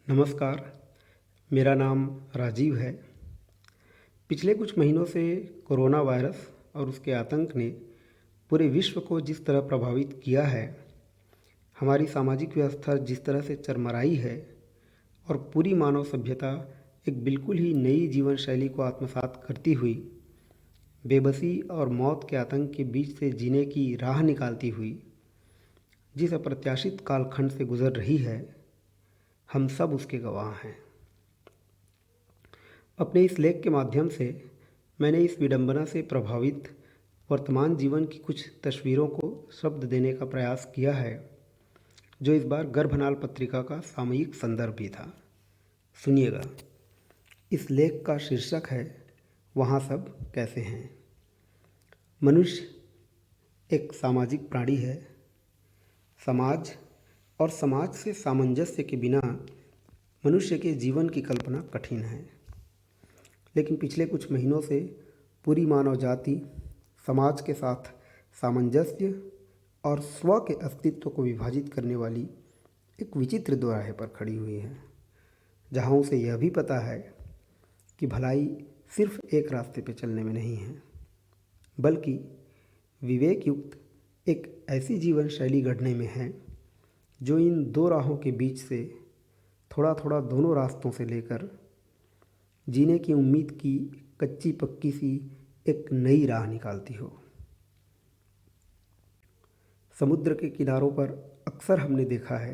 नमस्कार। मेरा नाम राजीव है। पिछले कुछ महीनों से कोरोना वायरस और उसके आतंक ने पूरे विश्व को जिस तरह प्रभावित किया है, हमारी सामाजिक व्यवस्था जिस तरह से चरमराई है और पूरी मानव सभ्यता एक बिल्कुल ही नई जीवन शैली को आत्मसात करती हुई बेबसी और मौत के आतंक के बीच से जीने की राह निकालती हुई जिस अप्रत्याशित कालखंड से गुजर रही है, हम सब उसके गवाह हैं। अपने इस लेख के माध्यम से मैंने इस विडंबना से प्रभावित वर्तमान जीवन की कुछ तस्वीरों को शब्द देने का प्रयास किया है, जो इस बार गर्भनाल पत्रिका का सामयिक संदर्भ भी था। सुनिएगा। इस लेख का शीर्षक है, वहाँ सब कैसे हैं। मनुष्य एक सामाजिक प्राणी है। समाज और समाज से सामंजस्य के बिना मनुष्य के जीवन की कल्पना कठिन है। लेकिन पिछले कुछ महीनों से पूरी मानव जाति समाज के साथ सामंजस्य और स्व के अस्तित्व को विभाजित करने वाली एक विचित्र दोराहे पर खड़ी हुई है, जहाँ उसे यह भी पता है कि भलाई सिर्फ एक रास्ते पर चलने में नहीं है, बल्कि विवेक युक्त एक ऐसी जीवन शैली गढ़ने में है जो इन दो राहों के बीच से थोड़ा थोड़ा दोनों रास्तों से लेकर जीने की उम्मीद की कच्ची पक्की सी एक नई राह निकालती हो। समुद्र के किनारों पर अक्सर हमने देखा है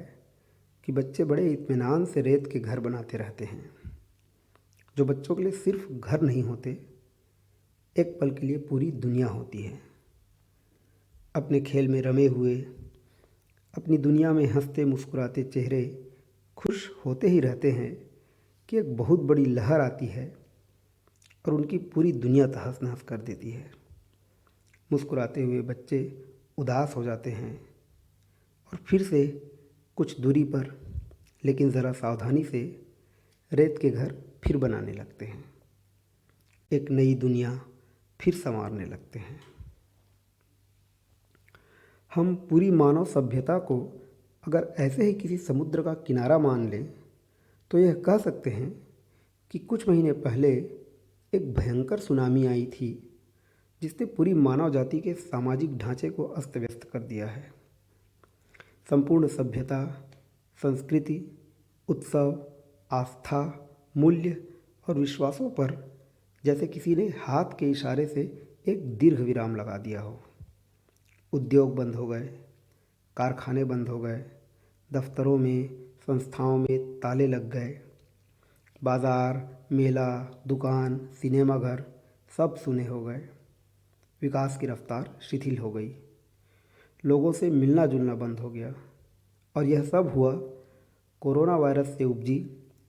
कि बच्चे बड़े इत्मीनान से रेत के घर बनाते रहते हैं, जो बच्चों के लिए सिर्फ घर नहीं होते, एक पल के लिए पूरी दुनिया होती है। अपने खेल में रमे हुए, अपनी दुनिया में हंसते मुस्कुराते चेहरे खुश होते ही रहते हैं कि एक बहुत बड़ी लहर आती है और उनकी पूरी दुनिया तहस नहस कर देती है। मुस्कुराते हुए बच्चे उदास हो जाते हैं और फिर से कुछ दूरी पर, लेकिन ज़रा सावधानी से, रेत के घर फिर बनाने लगते हैं। एक नई दुनिया फिर संवारने लगते हैं। हम पूरी मानव सभ्यता को अगर ऐसे ही किसी समुद्र का किनारा मान लें तो यह कह सकते हैं कि कुछ महीने पहले एक भयंकर सुनामी आई थी, जिसने पूरी मानव जाति के सामाजिक ढांचे को अस्त व्यस्त कर दिया है। संपूर्ण सभ्यता, संस्कृति, उत्सव, आस्था, मूल्य और विश्वासों पर जैसे किसी ने हाथ के इशारे से एक दीर्घ विराम लगा दिया हो। उद्योग बंद हो गए, कारखाने बंद हो गए, दफ्तरों में, संस्थाओं में ताले लग गए, बाज़ार, मेला, दुकान, सिनेमाघर सब सुने हो गए। विकास की रफ्तार शिथिल हो गई, लोगों से मिलना जुलना बंद हो गया। और यह सब हुआ कोरोना वायरस से उपजी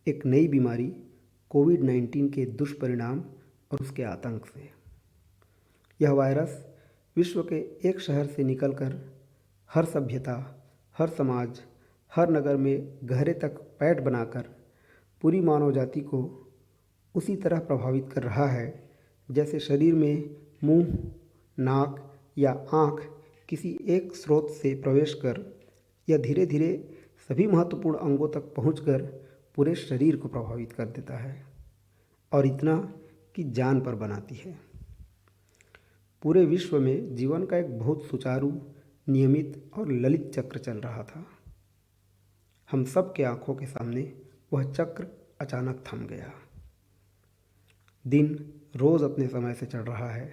एक नई बीमारी कोविड-19 के दुष्परिणाम और उसके आतंक से। यह वायरस विश्व के एक शहर से निकलकर हर सभ्यता, हर समाज, हर नगर में गहरे तक पैठ बनाकर पूरी मानव जाति को उसी तरह प्रभावित कर रहा है जैसे शरीर में मुंह, नाक या आँख किसी एक स्रोत से प्रवेश कर या धीरे धीरे सभी महत्वपूर्ण अंगों तक पहुंचकर पूरे शरीर को प्रभावित कर देता है, और इतना कि जान पर बनाती है। पूरे विश्व में जीवन का एक बहुत सुचारू, नियमित और ललित चक्र चल रहा था। हम सब के आंखों के सामने वह चक्र अचानक थम गया। दिन रोज़ अपने समय से चढ़ रहा है,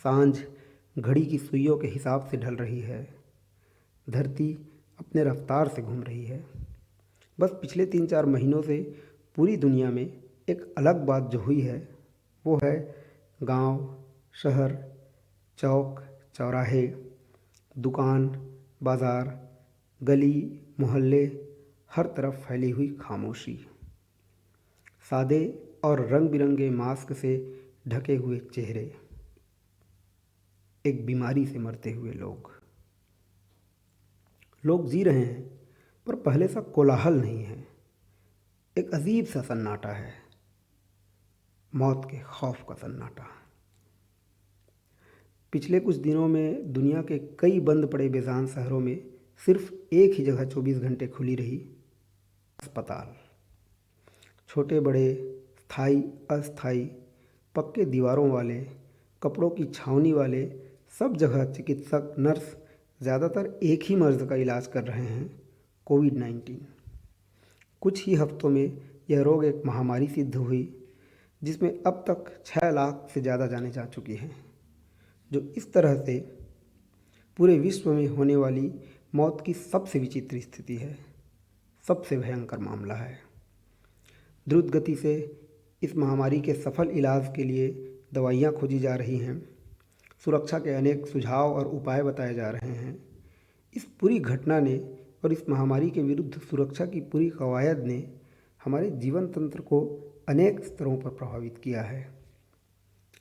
सांझ घड़ी की सुइयों के हिसाब से ढल रही है, धरती अपने रफ्तार से घूम रही है। बस पिछले 3-4 महीनों से पूरी दुनिया में एक अलग बात जो हुई है वो है गांव, शहर, चौक चौराहे, दुकान, बाज़ार, गली मोहल्ले, हर तरफ फैली हुई खामोशी। सादे और रंग बिरंगे मास्क से ढके हुए चेहरे, एक बीमारी से मरते हुए लोग। लोग जी रहे हैं पर पहले सा कोलाहल नहीं है, एक अजीब सा सन्नाटा है, मौत के खौफ का सन्नाटा। पिछले कुछ दिनों में दुनिया के कई बंद पड़े बेजान शहरों में सिर्फ एक ही जगह 24 घंटे खुली रही, अस्पताल। छोटे बड़े, स्थायी अस्थायी, पक्के दीवारों वाले, कपड़ों की छावनी वाले, सब जगह चिकित्सक नर्स ज़्यादातर एक ही मर्ज़ का इलाज कर रहे हैं, कोविड-19। कुछ ही हफ्तों में यह रोग एक महामारी सिद्ध हुई जिसमें अब तक 6 लाख से ज़्यादा जानें जा चुकी हैं, जो इस तरह से पूरे विश्व में होने वाली मौत की सबसे विचित्र स्थिति है, सबसे भयंकर मामला है। द्रुत गति से इस महामारी के सफल इलाज के लिए दवाइयाँ खोजी जा रही हैं, सुरक्षा के अनेक सुझाव और उपाय बताए जा रहे हैं। इस पूरी घटना ने और इस महामारी के विरुद्ध सुरक्षा की पूरी कवायद ने हमारे जीवन तंत्र को अनेक स्तरों पर प्रभावित किया है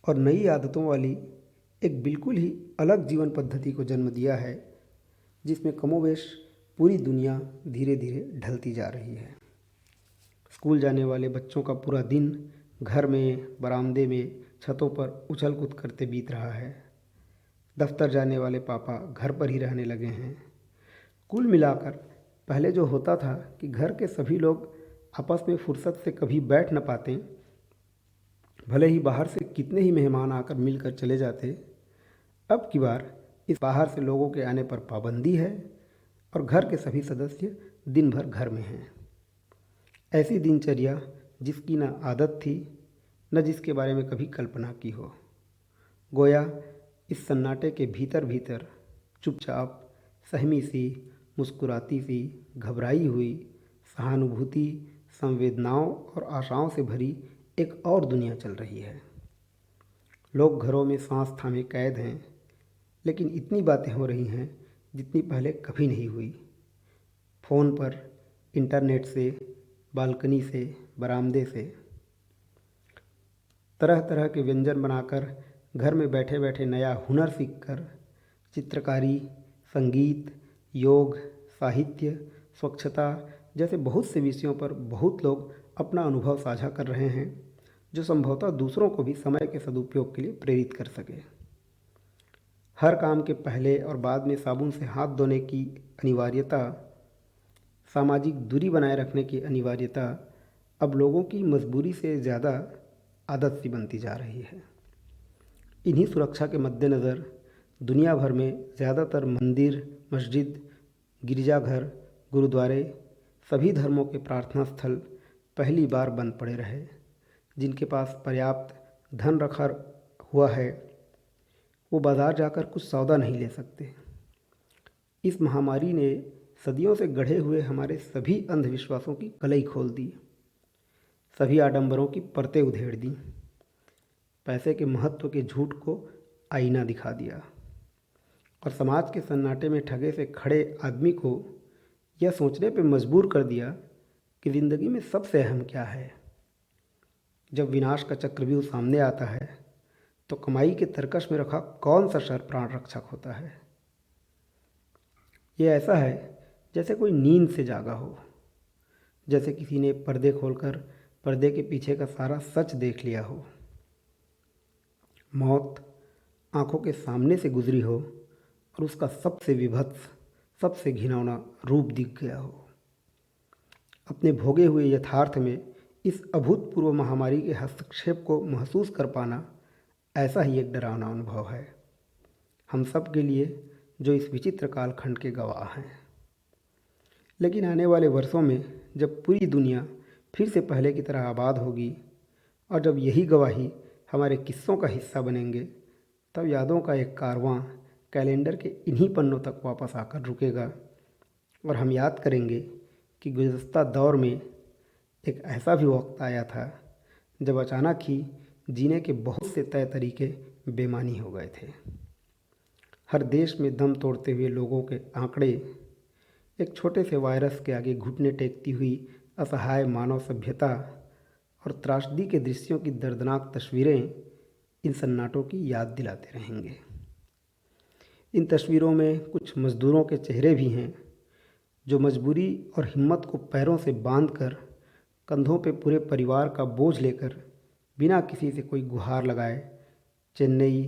और नई आदतों वाली एक बिल्कुल ही अलग जीवन पद्धति को जन्म दिया है, जिसमें कमोवेश पूरी दुनिया धीरे धीरे ढलती जा रही है। स्कूल जाने वाले बच्चों का पूरा दिन घर में, बरामदे में, छतों पर उछल कूद करते बीत रहा है। दफ्तर जाने वाले पापा घर पर ही रहने लगे हैं। कुल मिलाकर पहले जो होता था कि घर के सभी लोग आपस में फुर्सत से कभी बैठ न पाते, भले ही बाहर से कितने ही मेहमान आकर मिलकर चले जाते, अब की बार इस बाहर से लोगों के आने पर पाबंदी है और घर के सभी सदस्य दिन भर घर में हैं। ऐसी दिनचर्या जिसकी न आदत थी, न जिसके बारे में कभी कल्पना की हो। गोया इस सन्नाटे के भीतर भीतर चुपचाप, सहमी सी, मुस्कुराती सी, घबराई हुई, सहानुभूति, संवेदनाओं और आशाओं से भरी एक और दुनिया चल रही है। लोग घरों में सांस थामे कैद हैं, लेकिन इतनी बातें हो रही हैं जितनी पहले कभी नहीं हुई। फ़ोन पर, इंटरनेट से, बालकनी से, बरामदे से तरह तरह के व्यंजन बनाकर, घर में बैठे बैठे नया हुनर सीखकर, चित्रकारी, संगीत, योग, साहित्य, स्वच्छता जैसे बहुत से विषयों पर बहुत लोग अपना अनुभव साझा कर रहे हैं, जो संभवतः दूसरों को भी समय के सदुपयोग के लिए प्रेरित कर सके। हर काम के पहले और बाद में साबुन से हाथ धोने की अनिवार्यता, सामाजिक दूरी बनाए रखने की अनिवार्यता अब लोगों की मजबूरी से ज़्यादा आदत सी बनती जा रही है। इन्हीं सुरक्षा के मद्देनज़र दुनिया भर में ज़्यादातर मंदिर, मस्जिद, गिरजाघर, गुरुद्वारे, सभी धर्मों के प्रार्थना स्थल पहली बार बंद पड़े रहे। जिनके पास पर्याप्त धन रखा हुआ है, वो बाज़ार जाकर कुछ सौदा नहीं ले सकते। इस महामारी ने सदियों से गढ़े हुए हमारे सभी अंधविश्वासों की कलई खोल दी, सभी आडंबरों की परतें उधेड़ दी, पैसे के महत्व के झूठ को आईना दिखा दिया और समाज के सन्नाटे में ठगे से खड़े आदमी को यह सोचने पर मजबूर कर दिया कि ज़िंदगी में सबसे अहम क्या है। जब विनाश का चक्रव्यूह सामने आता है तो कमाई के तरकश में रखा कौन सा शर प्राण रक्षक होता है। ये ऐसा है जैसे कोई नींद से जागा हो, जैसे किसी ने पर्दे खोलकर पर्दे के पीछे का सारा सच देख लिया हो। मौत आंखों के सामने से गुजरी हो और उसका सबसे विभत्स, सबसे घिनौना रूप दिख गया हो। अपने भोगे हुए यथार्थ में इस अभूतपूर्व महामारी के हस्तक्षेप को महसूस कर पाना ऐसा ही एक डरावना अनुभव है हम सब के लिए, जो इस विचित्र कालखंड के गवाह हैं। लेकिन आने वाले वर्षों में जब पूरी दुनिया फिर से पहले की तरह आबाद होगी और जब यही गवाही हमारे किस्सों का हिस्सा बनेंगे, तब यादों का एक कारवां कैलेंडर के इन्हीं पन्नों तक वापस आकर रुकेगा और हम याद करेंगे कि गुज़श्ता दौर में एक ऐसा भी वक्त आया था जब अचानक ही जीने के बहुत से तय तरीके बेमानी हो गए थे। हर देश में दम तोड़ते हुए लोगों के आंकड़े, एक छोटे से वायरस के आगे घुटने टेकती हुई असहाय मानव सभ्यता और त्रासदी के दृश्यों की दर्दनाक तस्वीरें इन सन्नाटों की याद दिलाते रहेंगे। इन तस्वीरों में कुछ मज़दूरों के चेहरे भी हैं जो मजबूरी और हिम्मत को पैरों से बांधकर कंधों पे पूरे परिवार का बोझ लेकर बिना किसी से कोई गुहार लगाए चेन्नई,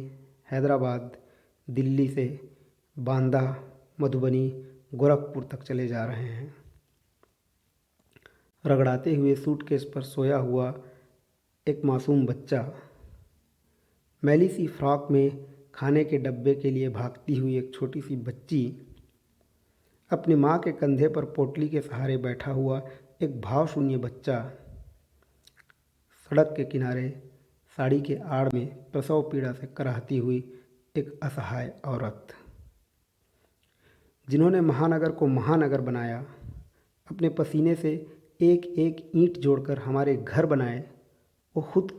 हैदराबाद, दिल्ली से बांदा, मधुबनी, गोरखपुर तक चले जा रहे हैं। रगड़ाते हुए सूटकेस पर सोया हुआ एक मासूम बच्चा, मैली सी फ्रॉक में खाने के डब्बे के लिए भागती हुई एक छोटी सी बच्ची, अपनी माँ के कंधे पर पोटली के सहारे बैठा हुआ एक भावशून्य बच्चा, सड़क के किनारे साड़ी के आड़ में प्रसव पीड़ा से कराहती हुई एक असहाय औरत, जिन्होंने महानगर को महानगर बनाया, अपने पसीने से एक एक ईंट जोड़कर हमारे घर बनाए, वो खुद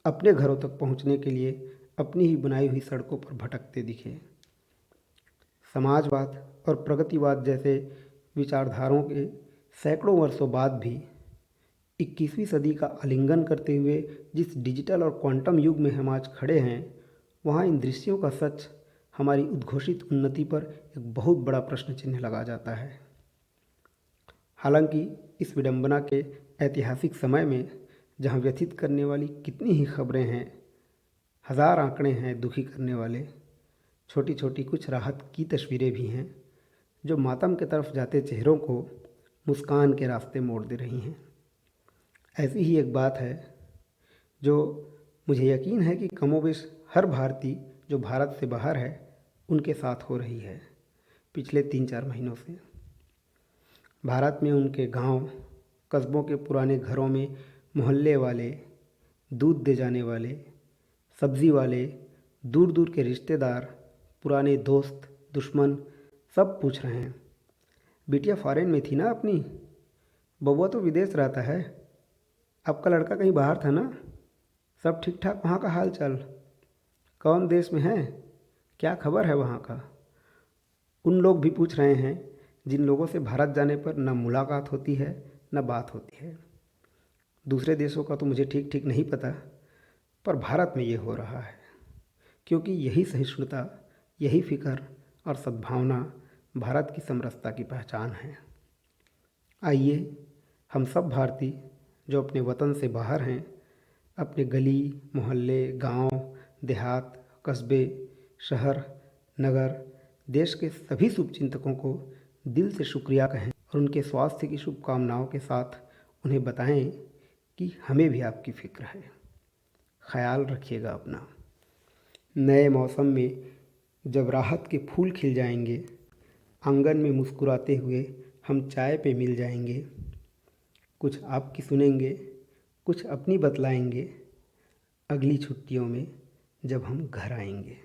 अपने घरों तक पहुंचने के लिए अपनी ही बनाई हुई सड़कों पर भटकते दिखे। समाजवाद और प्रगतिवाद जैसे विचारधाराओं के सैकड़ों वर्षों बाद भी 21वीं सदी का आलिंगन करते हुए जिस डिजिटल और क्वांटम युग में हम आज खड़े हैं, वहाँ इन दृश्यों का सच हमारी उद्घोषित उन्नति पर एक बहुत बड़ा प्रश्न चिन्ह लगा जाता है। हालांकि इस विडंबना के ऐतिहासिक समय में, जहाँ व्यथित करने वाली कितनी ही खबरें हैं, हज़ार आंकड़े हैं दुखी करने वाले, छोटी छोटी कुछ राहत की तस्वीरें भी हैं जो मातम की तरफ जाते चेहरों को मुस्कान के रास्ते मोड़ दे रही हैं। ऐसी ही एक बात है जो मुझे यकीन है कि कमोबेश हर भारतीय जो भारत से बाहर है उनके साथ हो रही है। पिछले 3-4 महीनों से भारत में उनके गांव कस्बों के पुराने घरों में मोहल्ले वाले, दूध दे जाने वाले, सब्ज़ी वाले, दूर दूर के रिश्तेदार, पुराने दोस्त, दुश्मन सब पूछ रहे हैं, बिटिया फॉरेन में थी ना अपनी, बबुआ तो विदेश रहता है, आपका लड़का कहीं बाहर था ना, सब ठीक ठाक वहाँ का हाल चाल, कौन देश में है, क्या खबर है वहाँ का। उन लोग भी पूछ रहे हैं जिन लोगों से भारत जाने पर न मुलाकात होती है न बात होती है। दूसरे देशों का तो मुझे ठीक ठीक नहीं पता, पर भारत में ये हो रहा है, क्योंकि यही सहिष्णुता, यही फ़िक्र और सद्भावना भारत की समरसता की पहचान है। आइए हम सब भारतीय जो अपने वतन से बाहर हैं, अपने गली मोहल्ले, गांव, देहात, कस्बे, शहर, नगर, देश के सभी शुभचिंतकों को दिल से शुक्रिया कहें और उनके स्वास्थ्य की शुभकामनाओं के साथ उन्हें बताएं कि हमें भी आपकी फ़िक्र है। ख्याल रखिएगा अपना। नए मौसम में जब राहत के फूल खिल जाएंगे, आंगन में मुस्कुराते हुए हम चाय पे मिल जाएंगे, कुछ आपकी सुनेंगे, कुछ अपनी बतलाएंगे, अगली छुट्टियों में जब हम घर आएंगे।